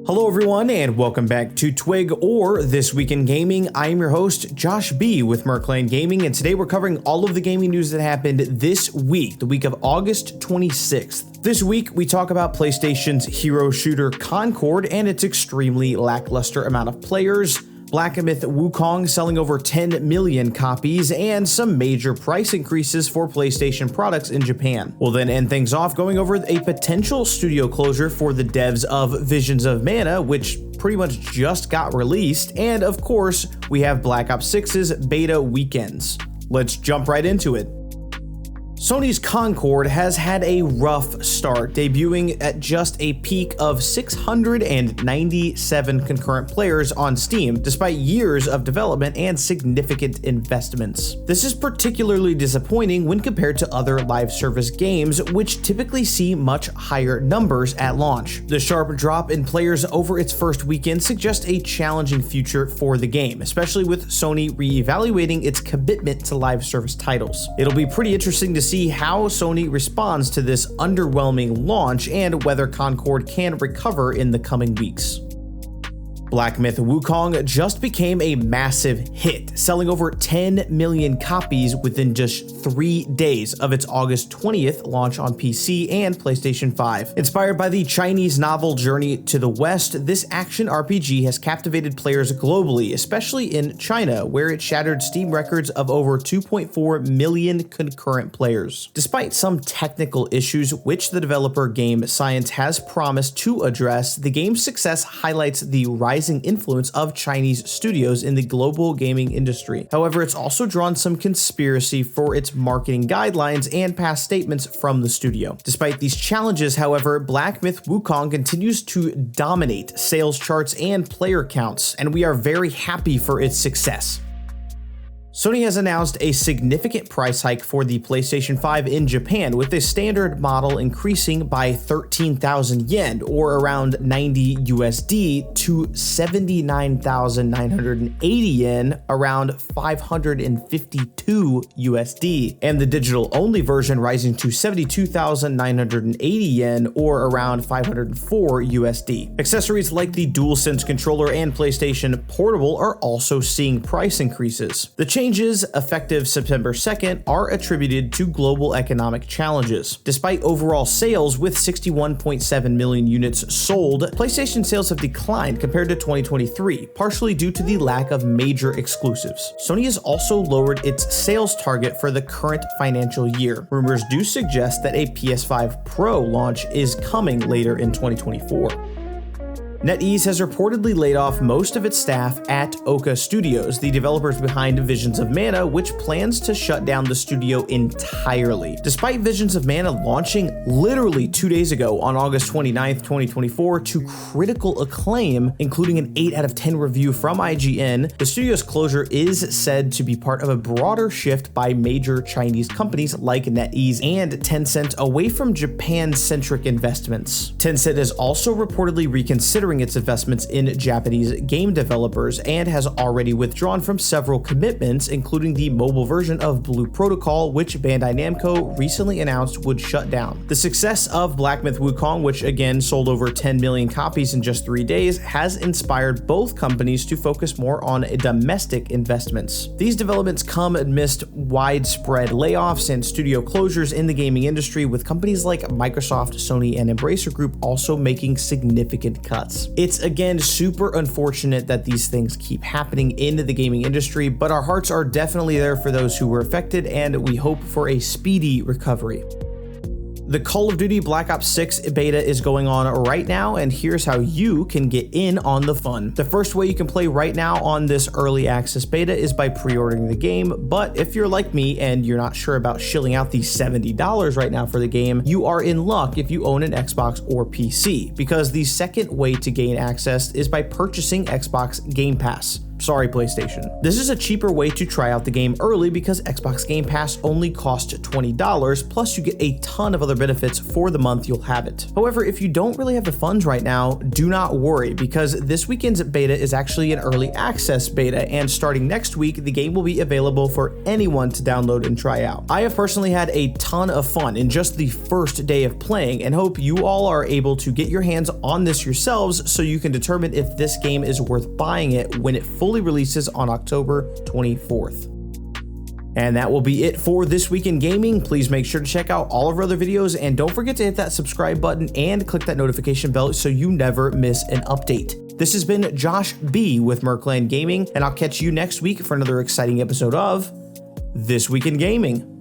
Hello everyone and welcome back to Twig or This Week in Gaming. I am your host Josh B with MER Gaming, and today we're covering all of the gaming news that happened this week, the week of August 26th. This week we talk about PlayStation's hero shooter Concord and its extremely lackluster amount of players, Black Myth Wukong selling over 10 million copies, and some major price increases for PlayStation products in Japan. We'll then end things off going over a potential studio closure for the devs of Visions of Mana, which pretty much just got released, and of course, we have Black Ops 6's beta weekends. Let's jump right into it. Sony's Concord has had a rough start, debuting at just a peak of 697 concurrent players on Steam, despite years of development and significant investments. This is particularly disappointing when compared to other live service games, which typically see much higher numbers at launch. The sharp drop in players over its first weekend suggests a challenging future for the game, especially with Sony re-evaluating its commitment to live service titles. It'll be pretty interesting to see how Sony responds to this underwhelming launch and whether Concord can recover in the coming weeks. Black Myth Wukong just became a massive hit, selling over 10 million copies within just 3 days of its August 20th launch on PC and PlayStation 5. Inspired by the Chinese novel Journey to the West, this action RPG has captivated players globally, especially in China, where it shattered Steam records of over 2.4 million concurrent players. Despite some technical issues, which the developer Game Science has promised to address, the game's success highlights the rising influence of Chinese studios in the global gaming industry. However, it's also drawn some conspiracy for its marketing guidelines and past statements from the studio. Despite these challenges, however, Black Myth Wukong continues to dominate sales charts and player counts, and we are very happy for its success. Sony has announced a significant price hike for the PlayStation 5 in Japan, with the standard model increasing by 13,000 yen, or around 90 USD, to 79,980 yen, around 552 USD, and the digital-only version rising to 72,980 yen, or around 504 USD. Accessories like the DualSense controller and PlayStation Portable are also seeing price increases. The changes, effective September 2nd, are attributed to global economic challenges. Despite overall sales with 61.7 million units sold, PlayStation sales have declined compared to 2023, partially due to the lack of major exclusives. Sony has also lowered its sales target for the current financial year. Rumors do suggest that a PS5 Pro launch is coming later in 2024. NetEase has reportedly laid off most of its staff at Ouka Studios, the developers behind Visions of Mana, which plans to shut down the studio entirely. Despite Visions of Mana launching literally 2 days ago on August 29th, 2024 to critical acclaim, including an 8 out of 10 review from IGN, the studio's closure is said to be part of a broader shift by major Chinese companies like NetEase and Tencent away from Japan-centric investments. Tencent is also reportedly reconsidering its investments in Japanese game developers and has already withdrawn from several commitments, including the mobile version of Blue Protocol, which Bandai Namco recently announced would shut down. The success of Black Myth Wukong, which again sold over 10 million copies in just 3 days, has inspired both companies to focus more on domestic investments. These developments come amidst widespread layoffs and studio closures in the gaming industry, with companies like Microsoft, Sony, and Embracer Group also making significant cuts. It's again super unfortunate that these things keep happening in the gaming industry, but our hearts are definitely there for those who were affected, and we hope for a speedy recovery. The Call of Duty Black Ops 6 beta is going on right now, and here's how you can get in on the fun. The first way you can play right now on this early access beta is by pre-ordering the game, but if you're like me and you're not sure about shilling out the $70 right now for the game, you are in luck if you own an Xbox or PC, because the second way to gain access is by purchasing Xbox Game Pass. Sorry, PlayStation. This is a cheaper way to try out the game early because Xbox Game Pass only costs $20, plus you get a ton of other benefits for the month you'll have it. However, if you don't really have the funds right now, do not worry, because this weekend's beta is actually an early access beta, and starting next week, the game will be available for anyone to download and try out. I have personally had a ton of fun in just the first day of playing, and hope you all are able to get your hands on this yourselves so you can determine if this game is worth buying it when it fully releases on October 24th. And that will be it for This Week in Gaming. Please make sure to check out all of our other videos, and don't forget to hit that subscribe button and click that notification bell so you never miss an update. This has been Josh B with Mercland Gaming, and I'll catch you next week for another exciting episode of This Week in Gaming.